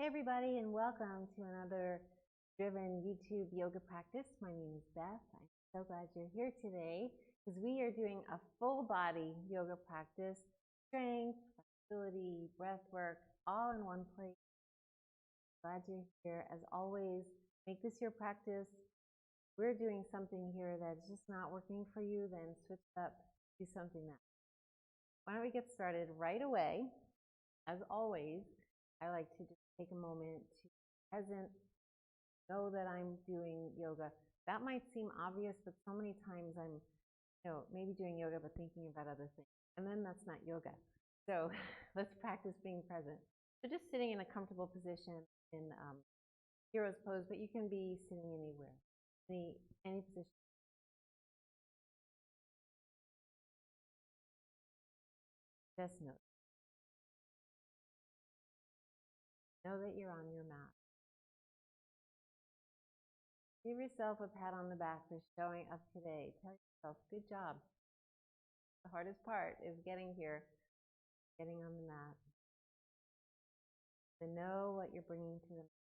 Hey everybody, and welcome to another driven YouTube yoga practice. My name is Beth. I'm so glad you're here today because we are doing a full body yoga practice, strength, flexibility, breath work, all in one place. Glad you're here. As always, make this your practice. We're doing something here that's just not working for you, then switch it up, do something else. Why don't we get started right away? As always, I like to just take a moment to be present, know that I'm doing yoga. That might seem obvious, but so many times I'm, maybe doing yoga but thinking about other things. And then that's not yoga. So let's practice being present. So just sitting in a comfortable position in hero's pose, but you can be sitting anywhere, any position. Just know that you're on your mat. Give yourself a pat on the back for showing up today. Tell yourself, good job. The hardest part is getting here, getting on the mat. To know what you're bringing to the mat.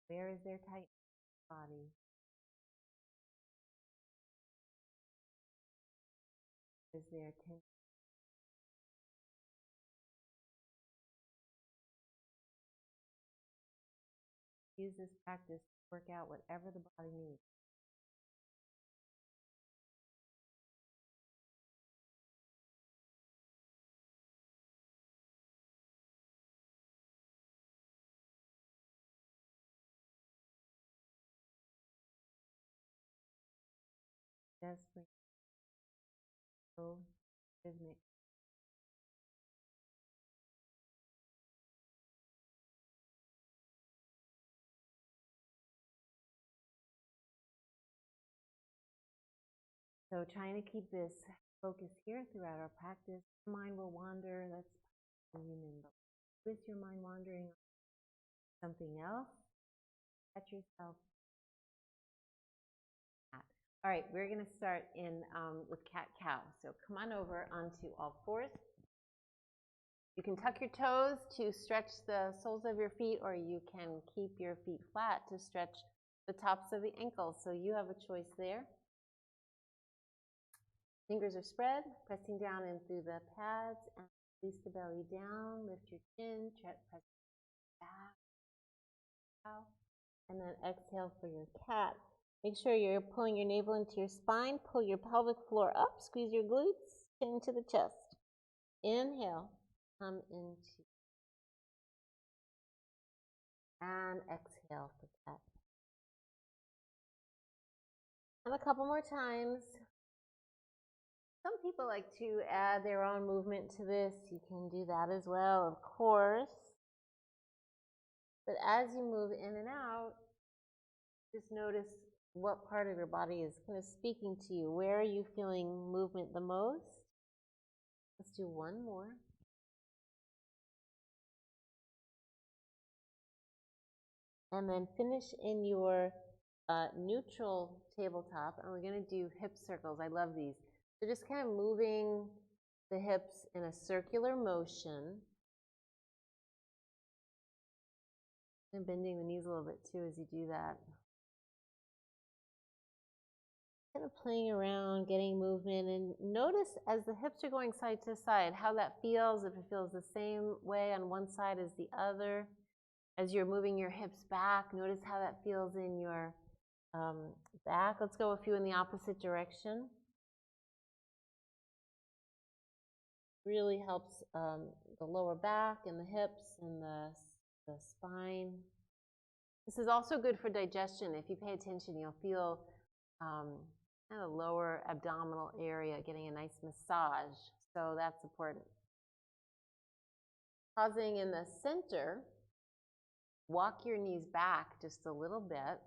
Where is there tightness in the body? Is there tension? Use this practice to work out whatever the body needs. Just bring slow, rhythmic. So trying to keep this focus here throughout our practice. Your mind will wander. That's human. But with your mind wandering on something else, catch yourself. All right, we're going to start with cat-cow. So come on over onto all fours. You can tuck your toes to stretch the soles of your feet, or you can keep your feet flat to stretch the tops of the ankles. So you have a choice there. Fingers are spread, pressing down in through the pads, and release the belly down, lift your chin, press back, out, and then exhale for your cat. Make sure you're pulling your navel into your spine, pull your pelvic floor up, squeeze your glutes, chin to the chest. Inhale, come into, and exhale for cat. And a couple more times. Some people like to add their own movement to this. You can do that as well, of course. But as you move in and out, just notice what part of your body is kind of speaking to you. Where are you feeling movement the most? Let's do one more. And then finish in your neutral tabletop. And we're going to do hip circles. I love these. So just kind of moving the hips in a circular motion. And bending the knees a little bit too as you do that. Kind of playing around, getting movement, and notice as the hips are going side to side how that feels, if it feels the same way on one side as the other. As you're moving your hips back, notice how that feels in your back. Let's go a few in the opposite direction. Really helps the lower back and the hips and the spine. This is also good for digestion. If you pay attention, you'll feel kind of lower abdominal area getting a nice massage. So that's important. Pausing in the center, walk your knees back just a little bit,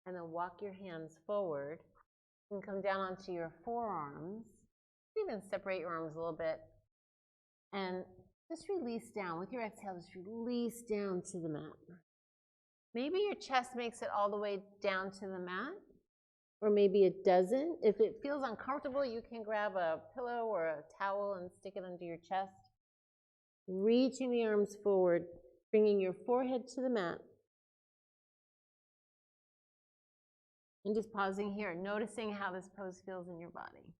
and then walk your hands forward. You can come down onto your forearms. Even separate your arms a little bit. And just release down. With your exhale, just release down to the mat. Maybe your chest makes it all the way down to the mat, or maybe it doesn't. If it feels uncomfortable, you can grab a pillow or a towel and stick it under your chest. Reaching the arms forward, bringing your forehead to the mat. And just pausing here, noticing how this pose feels in your body.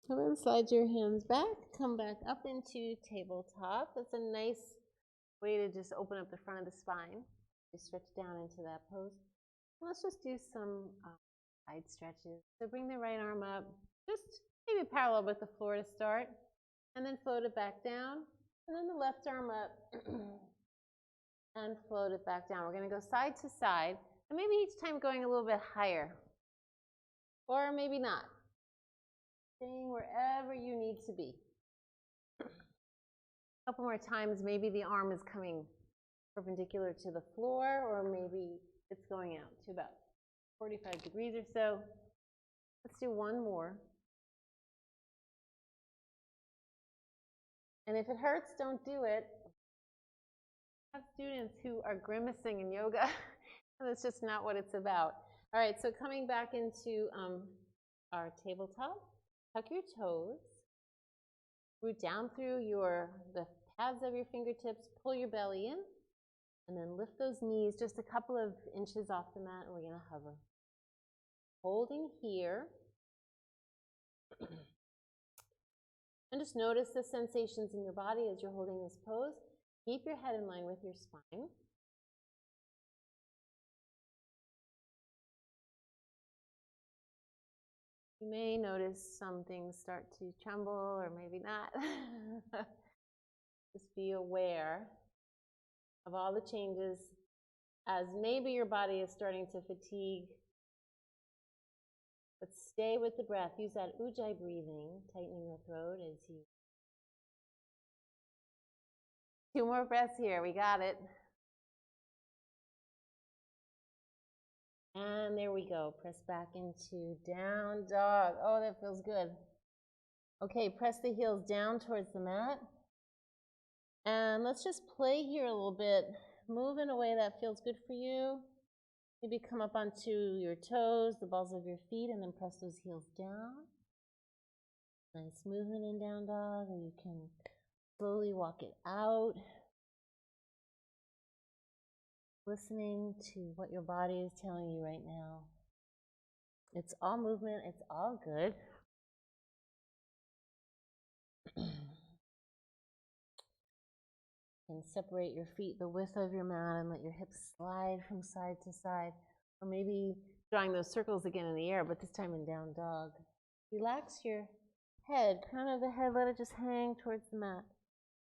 And then slide your hands back, come back up into tabletop. That's a nice way to just open up the front of the spine. Just stretch down into that pose. Let's just do some side stretches. So bring the right arm up, just maybe parallel with the floor to start, and then float it back down, and then the left arm up, and float it back down. We're going to go side to side, and maybe each time going a little bit higher, or maybe not. Staying wherever you need to be. A couple more times, maybe the arm is coming perpendicular to the floor, or maybe it's going out to about 45 degrees or so. Let's do one more. And if it hurts, don't do it. I have students who are grimacing in yoga, and that's just not what it's about. All right, so coming back into our tabletop, tuck your toes, root down through the pads of your fingertips, pull your belly in, and then lift those knees just a couple of inches off the mat, and we're going to hover. Holding here. And just notice the sensations in your body as you're holding this pose. Keep your head in line with your spine. You may notice some things start to tremble, or maybe not. Just be aware of all the changes as maybe your body is starting to fatigue. But stay with the breath. Use that ujjayi breathing, tightening the throat as you. 2 more breaths here. We got it. And there we go. Press back into down dog. Oh, that feels good. Okay, press the heels down towards the mat. And let's just play here a little bit. Move in a way that feels good for you. Maybe come up onto your toes, the balls of your feet, and then press those heels down. Nice movement in down dog, or you can slowly walk it out. Listening to what your body is telling you right now. It's all movement, it's all good. And separate your feet the width of your mat and let your hips slide from side to side. Or maybe drawing those circles again in the air, but this time in down dog. Relax your head, crown of the head, let it just hang towards the mat.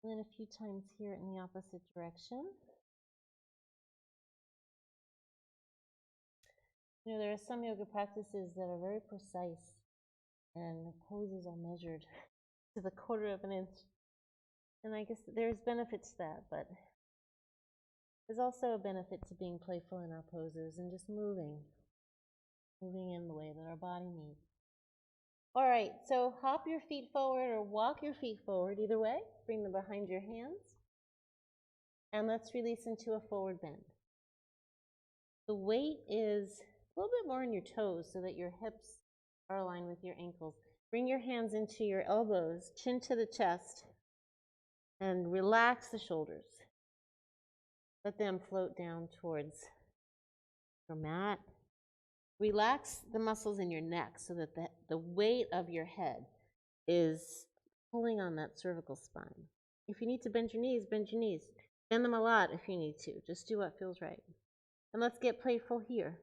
And then a few times here in the opposite direction. You know, there are some yoga practices that are very precise, and the poses are measured to the quarter of an inch. And I guess there's benefit to that, but there's also a benefit to being playful in our poses and just moving in the way that our body needs. All right, so hop your feet forward or walk your feet forward, either way. Bring them behind your hands. And let's release into a forward bend. The weight is a little bit more in your toes so that your hips are aligned with your ankles. Bring your hands into your elbows, chin to the chest, and relax the shoulders. Let them float down towards your mat. Relax the muscles in your neck so that the weight of your head is pulling on that cervical spine. If you need to bend your knees, bend your knees. Bend them a lot if you need to. Just do what feels right. And let's get playful here.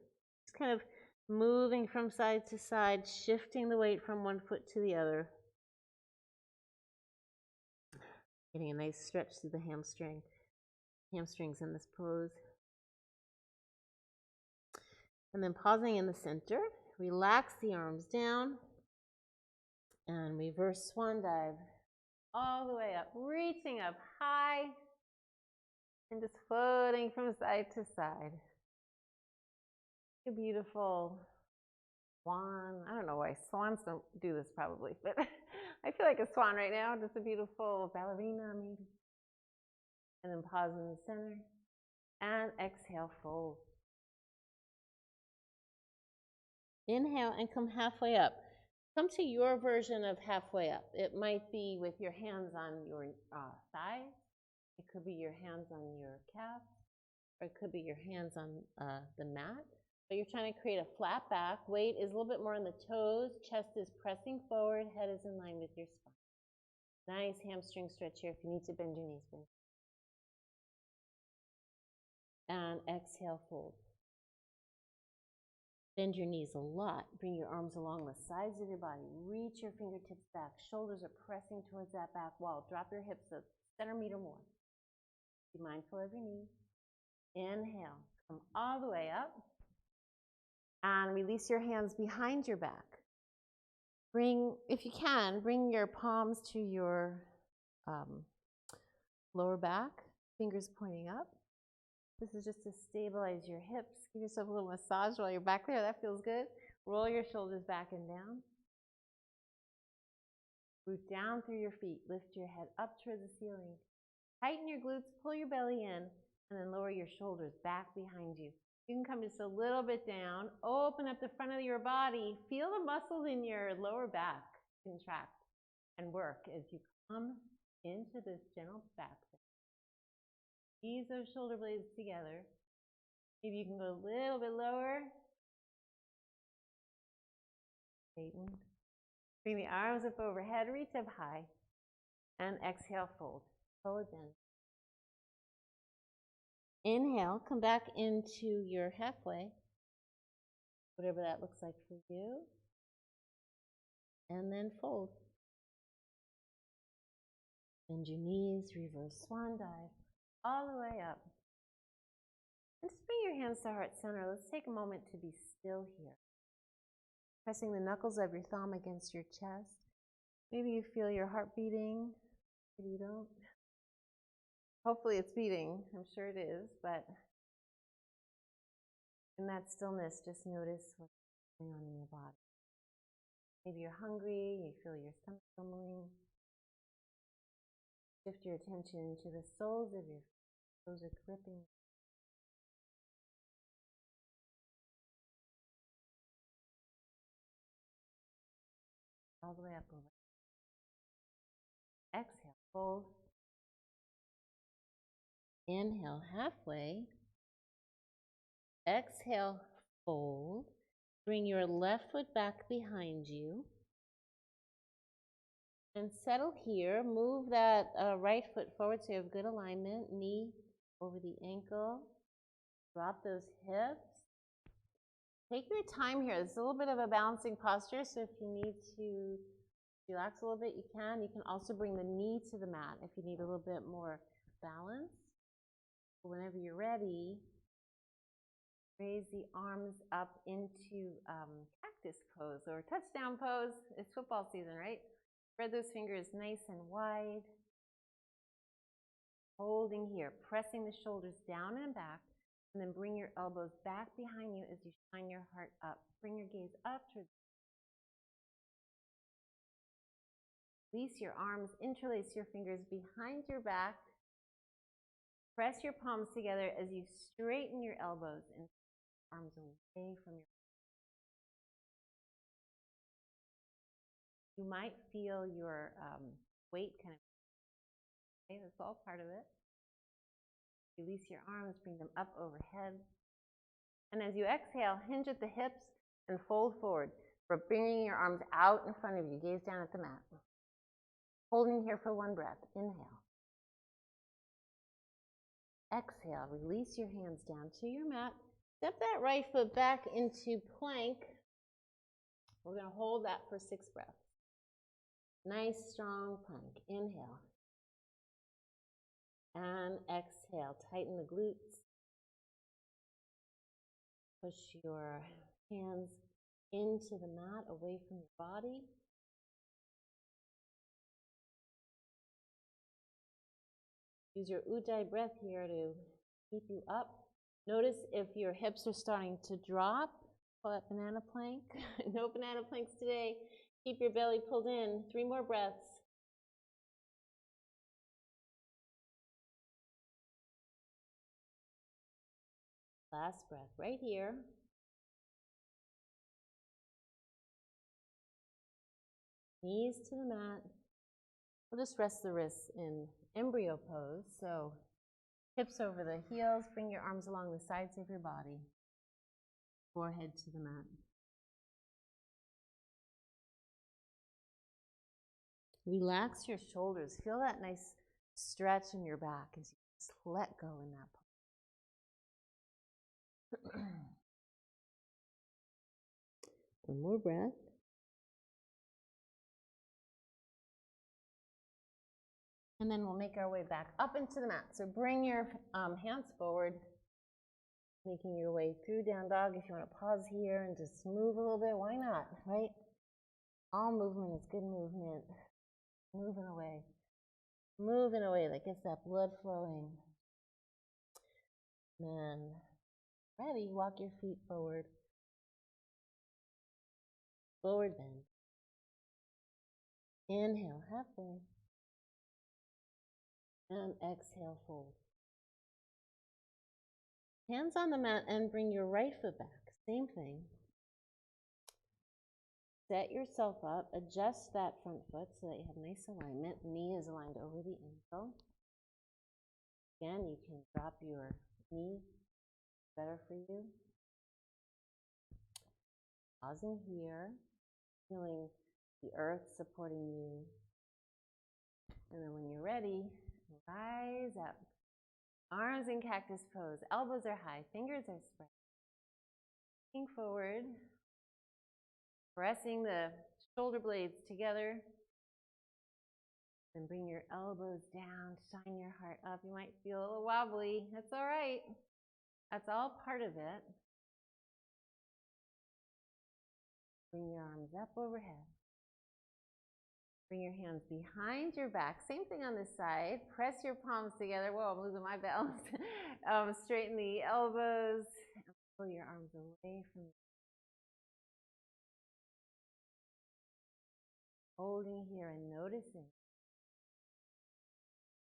Just kind of moving from side to side, shifting the weight from one foot to the other. Getting a nice stretch through the hamstrings in this pose. And then pausing in the center, relax the arms down, and reverse swan dive all the way up, reaching up high, and just floating from side to side. A beautiful swan. I don't know why swans don't do this probably, but I feel like a swan right now, just a beautiful ballerina maybe. And then pause in the center, and exhale, fold. Inhale and come halfway up. Come to your version of halfway up. It might be with your hands on your thighs. It could be your hands on your calves. Or it could be your hands on the mat. But you're trying to create a flat back. Weight is a little bit more on the toes. Chest is pressing forward. Head is in line with your spine. Nice hamstring stretch here. If you need to bend your knees, bend. And exhale, fold. Bend your knees a lot. Bring your arms along the sides of your body. Reach your fingertips back. Shoulders are pressing towards that back wall. Drop your hips a centimeter more. Be mindful of your knees. Inhale. Come all the way up. And release your hands behind your back. Bring, if you can, bring your palms to your lower back. Fingers pointing up. This is just to stabilize your hips. Give yourself a little massage while you're back there. That feels good. Roll your shoulders back and down. Root down through your feet. Lift your head up towards the ceiling. Tighten your glutes, pull your belly in, and then lower your shoulders back behind you. You can come just a little bit down. Open up the front of your body. Feel the muscles in your lower back contract and work as you come into this gentle back bend. Ease those shoulder blades together. Maybe you can go a little bit lower. Straighten. Bring the arms up overhead, reach up high. And exhale, fold. Forward bend. Inhale, come back into your halfway. Whatever that looks like for you. And then fold. Bend your knees, reverse swan dive. All the way up. And just bring your hands to heart center. Let's take a moment to be still here. Pressing the knuckles of your thumb against your chest. Maybe you feel your heart beating. Maybe you don't. Hopefully it's beating. I'm sure it is. But in that stillness, just notice what's going on in your body. Maybe you're hungry. You feel your stomach rumbling. Shift your attention to the soles of your feet. Those are gripping. All the way up. Exhale, fold. Inhale, halfway. Exhale, fold. Bring your left foot back behind you. And settle here. Move that right foot forward so you have good alignment. Knee over the ankle. Drop those hips. Take your time here. This is a little bit of a balancing posture, so if you need to relax a little bit, you can. You can also bring the knee to the mat if you need a little bit more balance. Whenever you're ready, raise the arms up into cactus pose or touchdown pose. It's football season, right? Spread those fingers nice and wide. Holding here, pressing the shoulders down and back, and then bring your elbows back behind you as you shine your heart up. Bring your gaze up towards. Release your arms, interlace your fingers behind your back. Press your palms together as you straighten your elbows and arms away from your. You might feel your weight kind of. Okay, that's all part of it. Release your arms, bring them up overhead. And as you exhale, hinge at the hips and fold forward. For bringing your arms out in front of you, gaze down at the mat. Holding here for one breath. Inhale. Exhale, release your hands down to your mat. Step that right foot back into plank. We're going to hold that for 6 breaths. Nice, strong plank. Inhale. And exhale. Tighten the glutes. Push your hands into the mat, away from your body. Use your Ujjayi breath here to keep you up. Notice if your hips are starting to drop. Call that banana plank. No banana planks today. Keep your belly pulled in. 3 more breaths. Last breath right here. Knees to the mat. We'll just rest the wrists in embryo pose. So hips over the heels, bring your arms along the sides of your body. Forehead to the mat. Relax your shoulders. Feel that nice stretch in your back as you just let go in that pose. One more breath. And then we'll make our way back up into the mat. So bring your hands forward, making your way through down dog. If you want to pause here and just move a little bit, why not, right? All movement is good movement. Moving away. Moving away, that gets that blood flowing. And then, ready, walk your feet forward. Forward bend. Inhale, halfway. And exhale, fold. Hands on the mat and bring your right foot back. Same thing. Set yourself up. Adjust that front foot so that you have nice alignment. Knee is aligned over the ankle. Again, you can drop your knee. Better for you. Pausing here. Feeling the earth supporting you. And then when you're ready, rise up. Arms in cactus pose. Elbows are high. Fingers are spread. Looking forward. Pressing the shoulder blades together. And bring your elbows down. Shine your heart up. You might feel a little wobbly. That's all right. That's all part of it. Bring your arms up overhead. Bring your hands behind your back. Same thing on this side. Press your palms together. Whoa, I'm losing my balance. Straighten the elbows. And pull your arms away from you. Holding here and noticing.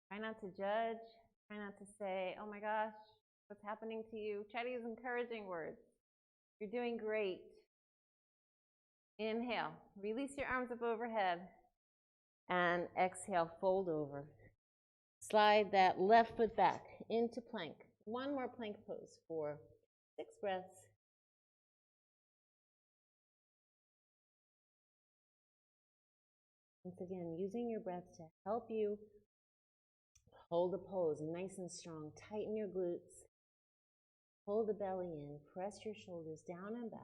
Try not to judge. Try not to say, oh my gosh, what's happening to you? Try to use encouraging words. You're doing great. Inhale. Release your arms up overhead. And exhale, fold over. Slide that left foot back into plank. One more plank pose for 6 breaths. Once again, using your breath to help you hold the pose nice and strong. Tighten your glutes. Hold the belly in. Press your shoulders down and back.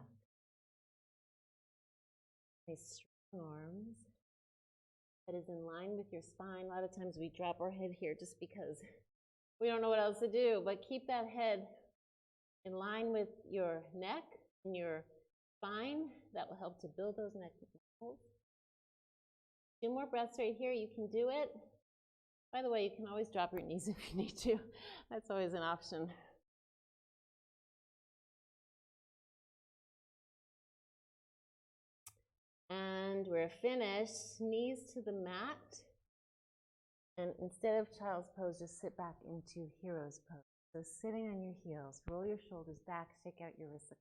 Nice strong arms. Head is in line with your spine. A lot of times we drop our head here just because we don't know what else to do. But keep that head in line with your neck and your spine. That will help to build those neck muscles. 2 more breaths right here. You can do it. By the way, you can always drop your knees if you need to. That's always an option. And we're finished. Knees to the mat. And instead of child's pose, just sit back into hero's pose. So sitting on your heels, roll your shoulders back, shake out your wrists. A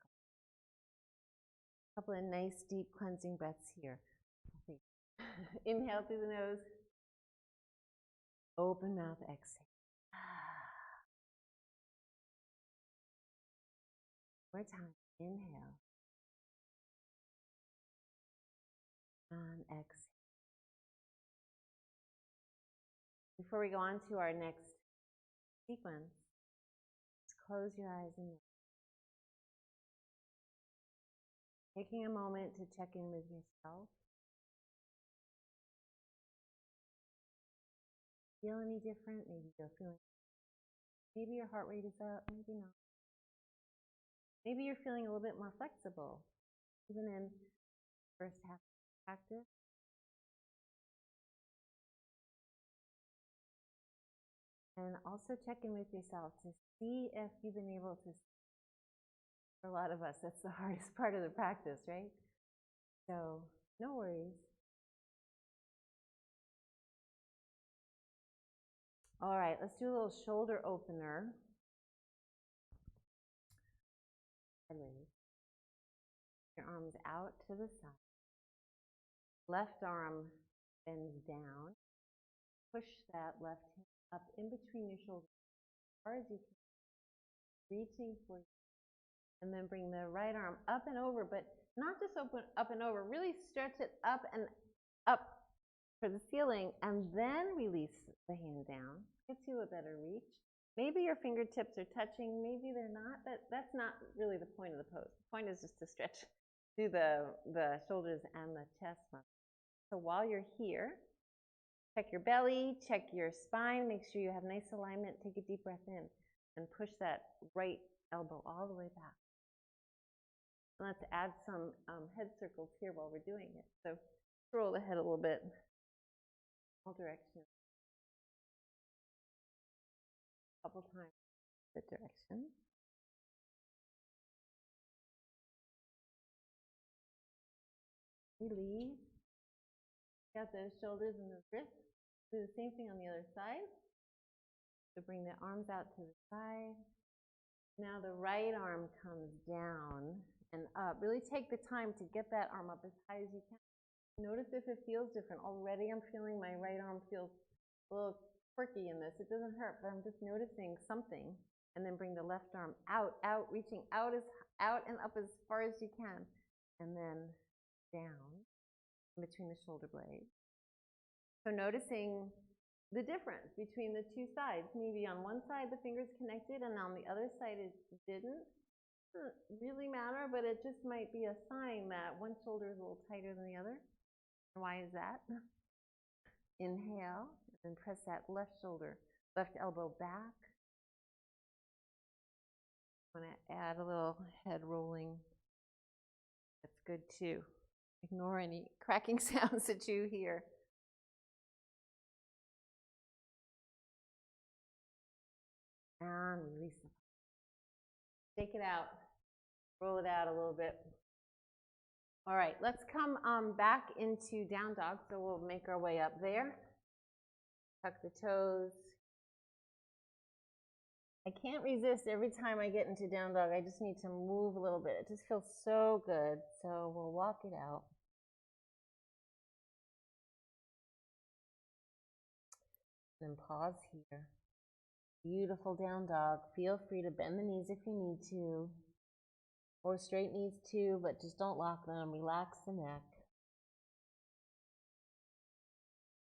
couple of nice deep cleansing breaths here. Inhale through the nose. Open mouth, exhale. One more time. Inhale. And exhale. Before we go on to our next sequence, just close your eyes and taking a moment to check in with yourself. Feel any different? Maybe you're feeling, maybe your heart rate is up, maybe not. Maybe you're feeling a little bit more flexible, even in the first half of practice. And also check in with yourself to see if you've been able to, for a lot of us, that's the hardest part of the practice, right? So, no worries. All right, let's do a little shoulder opener. Sideways. Your arms out to the side. Left arm bends down. Push that left hand up in between your shoulders as far as you can, reaching for you. And then bring the right arm up and over, but not just open up and over, really stretch it up and up for the ceiling, and then release the hand down. Gets you a better reach. Maybe your fingertips are touching, maybe they're not, but that's not really the point of the pose. The point is just to stretch through the shoulders and the chest muscles. So while you're here, check your belly, check your spine, make sure you have nice alignment, take a deep breath in, and push that right elbow all the way back. And let's add some head circles here while we're doing it. So roll the head a little bit, all directions. A couple times the direction. Release. Got those shoulders and those wrists. Do the same thing on the other side. So bring the arms out to the side. Now the right arm comes down and up. Really take the time to get that arm up as high as you can. Notice if it feels different. Already I'm feeling my right arm feels a little quirky in this. It doesn't hurt, but I'm just noticing something. And then bring the left arm out, reaching out and up as far as you can. And then down in between the shoulder blades. So noticing the difference between the two sides. Maybe on one side the fingers connected and on the other side it didn't. Doesn't really matter, but it just might be a sign that one shoulder is a little tighter than the other. And why is that? Inhale, and press that left shoulder, left elbow back. I'm going to add a little head rolling. That's good too. Ignore any cracking sounds that you hear. And release it. Take it out. Roll it out a little bit. All right, let's come back into down dog. So we'll make our way up there. Tuck the toes. I can't resist every time I get into down dog. I just need to move a little bit. It just feels so good. So we'll walk it out. And pause here. Beautiful down dog. Feel free to bend the knees if you need to, or straight knees too, but just don't lock them. Relax the neck.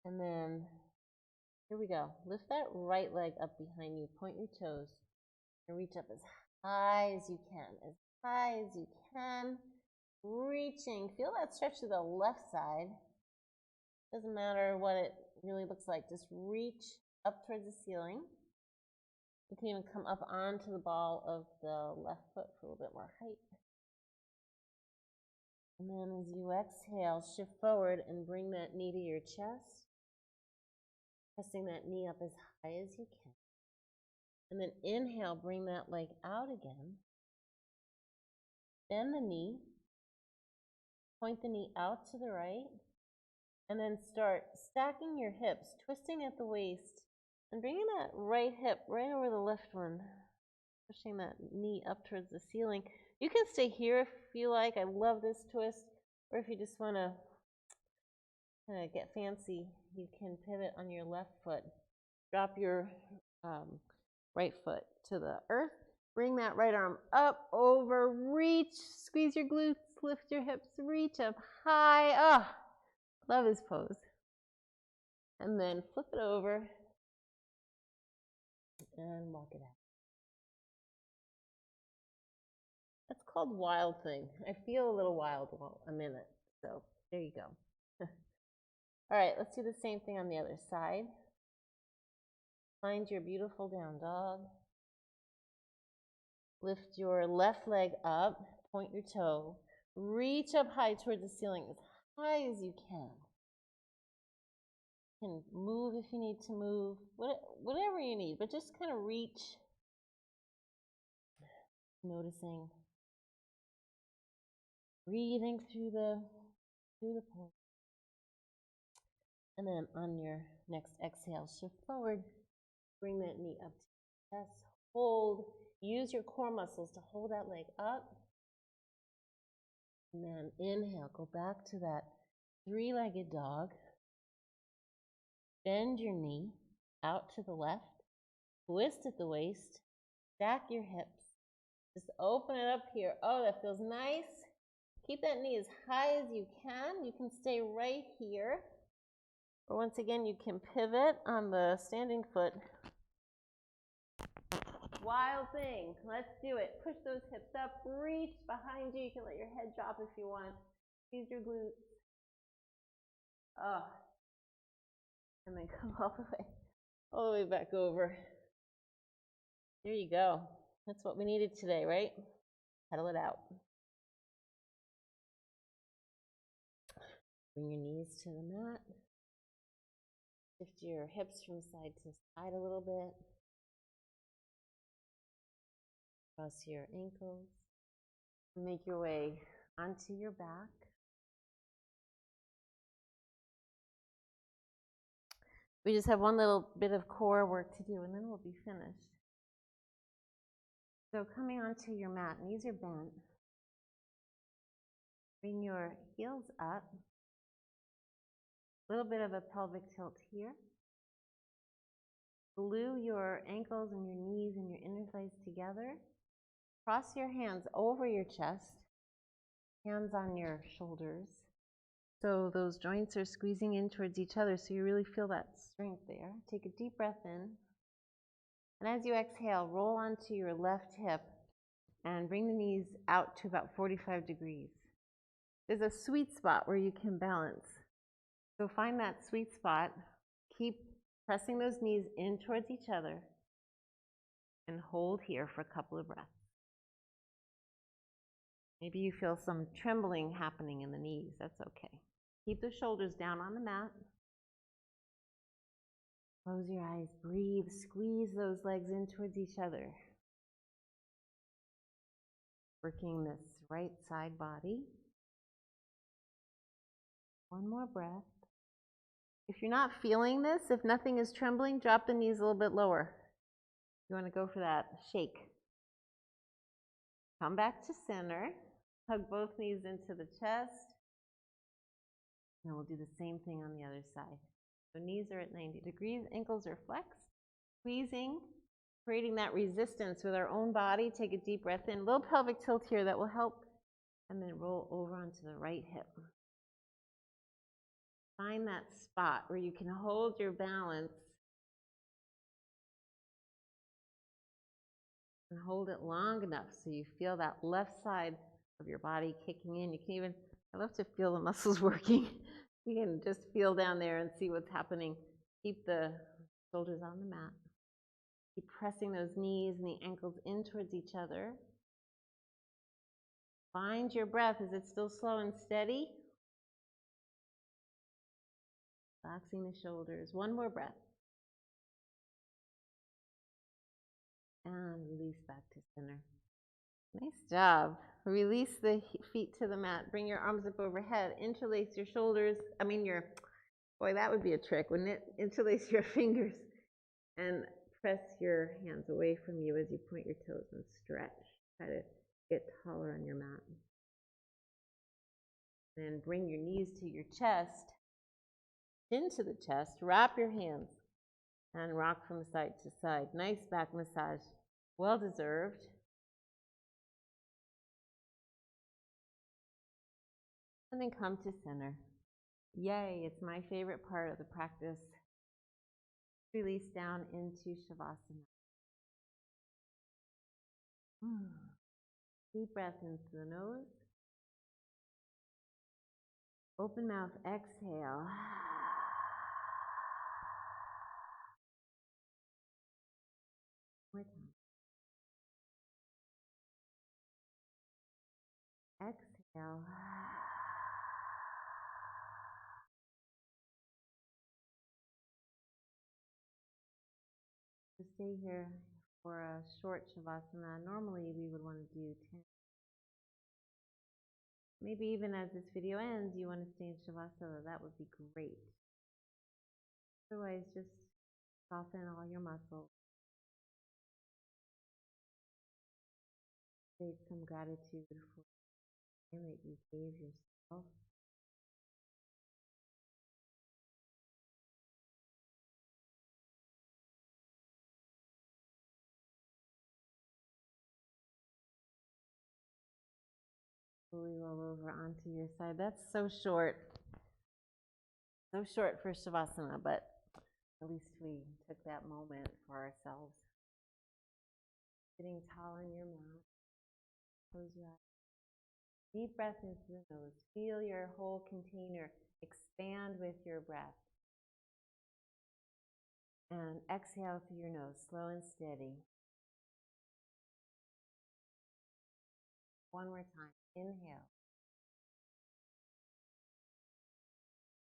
And then, here we go. Lift that right leg up behind you. Point your toes and reach up as high as you can. As high as you can. Reaching. Feel that stretch to the left side. Doesn't matter what it really looks like. Just reach up towards the ceiling. You can even come up onto the ball of the left foot for a little bit more height. And then as you exhale, shift forward and bring that knee to your chest. Pressing that knee up as high as you can. And then inhale, bring that leg out again. Bend the knee. Point the knee out to the right. And then start stacking your hips, twisting at the waist. And bringing that right hip right over the left one, pushing that knee up towards the ceiling. You can stay here if you like. I love this twist. Or if you just want to kind of get fancy, you can pivot on your left foot. Drop your right foot to the earth. Bring that right arm up, over, reach, squeeze your glutes, lift your hips, reach up high. Oh, love this pose. And then flip it over. And walk it out. That's called wild thing. I feel a little wild while I'm in it. So there you go. All right, let's do the same thing on the other side. Find your beautiful down dog. Lift your left leg up, point your toe. Reach up high towards the ceiling as high as you can. You can move if you need to move, whatever you need, but just kind of reach. Noticing, breathing through the pose. And then on your next exhale, shift forward. Bring that knee up to the chest. Hold. Use your core muscles to hold that leg up. And then inhale. Go back to that three-legged dog. Bend your knee out to the left, twist at the waist, stack your hips. Just open it up here. Oh, that feels nice. Keep that knee as high as you can. You can stay right here. Or once again, you can pivot on the standing foot. Wild thing. Let's do it. Push those hips up. Reach behind you. You can let your head drop if you want. Squeeze your glutes. Oh. And then come all the way back over. There you go. That's what we needed today, right? Pedal it out. Bring your knees to the mat. Shift your hips from side to side a little bit. Cross your ankles. Make your way onto your back. We just have one little bit of core work to do, and then we'll be finished. So coming onto your mat, knees are bent. Bring your heels up. A little bit of a pelvic tilt here. Glue your ankles and your knees and your inner thighs together. Cross your hands over your chest, hands on your shoulders. So those joints are squeezing in towards each other, so you really feel that strength there. Take a deep breath in. And as you exhale, roll onto your left hip and bring the knees out to about 45 degrees. There's a sweet spot where you can balance. So find that sweet spot. Keep pressing those knees in towards each other and hold here for a couple of breaths. Maybe you feel some trembling happening in the knees. That's okay. Keep the shoulders down on the mat. Close your eyes, breathe, squeeze those legs in towards each other. Working this right side body. One more breath. If you're not feeling this, if nothing is trembling, drop the knees a little bit lower. You want to go for that shake. Come back to center. Hug both knees into the chest. And we'll do the same thing on the other side. So knees are at 90 degrees, ankles are flexed. Squeezing, creating that resistance with our own body. Take a deep breath in. A little pelvic tilt here that will help. And then roll over onto the right hip. Find that spot where you can hold your balance and hold it long enough so you feel that left side of your body kicking in. You can even, I love to feel the muscles working. You can just feel down there and see what's happening. Keep the shoulders on the mat. Keep pressing those knees and the ankles in towards each other. Find your breath. Is it still slow and steady? Relaxing the shoulders. One more breath. And release back to center. Nice job. Release the feet to the mat. Bring your arms up overhead. Interlace your shoulders. Boy, that would be a trick, wouldn't it? Interlace your fingers and press your hands away from you as you point your toes and stretch. Try to get taller on your mat. Then bring your knees to your chest, into the chest. Wrap your hands and rock from side to side. Nice back massage. Well deserved. And then come to center. Yay, it's my favorite part of the practice. Release down into Shavasana. Deep breath into the nose. Open mouth, exhale. More time. Exhale. To stay here for a short Shavasana, normally we would want to do 10. Maybe even as this video ends, you want to stay in Shavasana. That would be great. Otherwise, just soften all your muscles. Take some gratitude for the time that you gave yourself. Slowly roll over onto your side. That's so short. So short for Shavasana, but at least we took that moment for ourselves. Sitting tall on your mat. Close your eyes. Deep breath into the nose. Feel your whole container expand with your breath. And exhale through your nose, slow and steady. One more time. Inhale.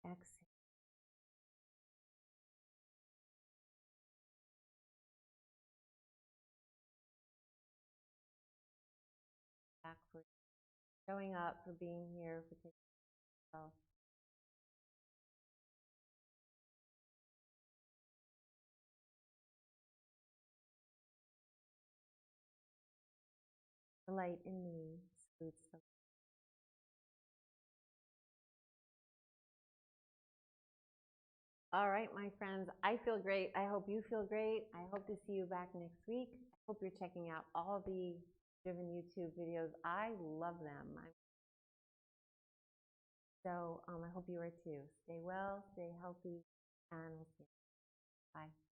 Exhale. Back for showing up, for being here, for taking yourself. The light in me salutes the All right, my friends, I feel great. I hope you feel great. I hope to see you back next week. I hope you're checking out all the Driven YouTube videos. I love them. So I hope you are too. Stay well, stay healthy, and we'll see you. Bye.